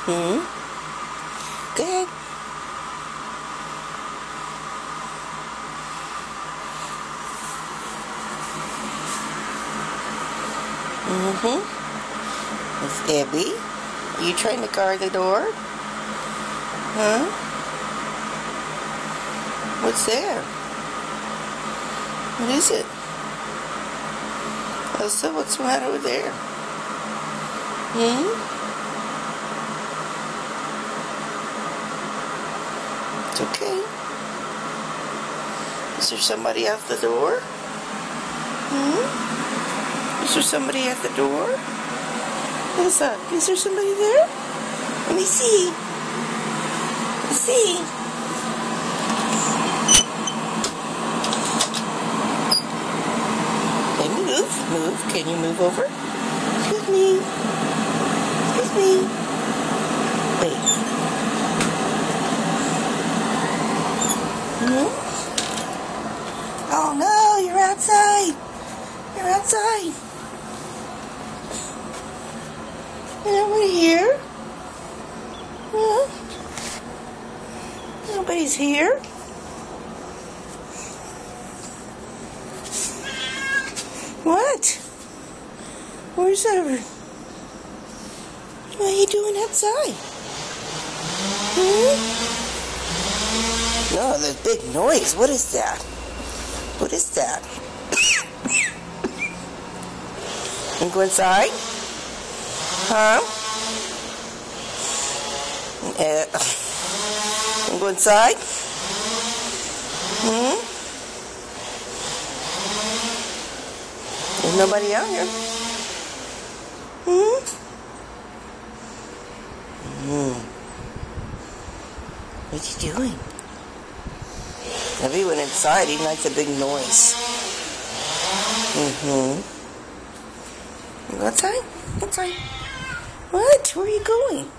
Hmm? Go ahead. Mm-hmm. It's Abby. Are you trying to guard the door? Huh? What's there? What is it? Elsa, what's the matter with there? Hmm? It's okay. Is there somebody at the door? Hmm? Is there somebody at the door? Elsa, is there somebody there? Let me see. Let's see. Can you move? Move. Can you move over? Excuse me. Excuse me. Wait. Hmm? Oh no, you're outside. You're outside. Nobody here? Huh? Nobody's here? What? Where's that? What are you doing outside? No, there's big noise. What is that? What is that? You go inside? Huh? You go inside? There's nobody out here. What's he doing? If he went inside, he likes a big noise. You go outside? Outside. What? Where are you going?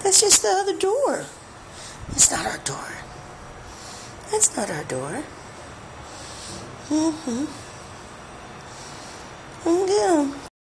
That's just the other door. That's not our door. That's not our door. Yeah.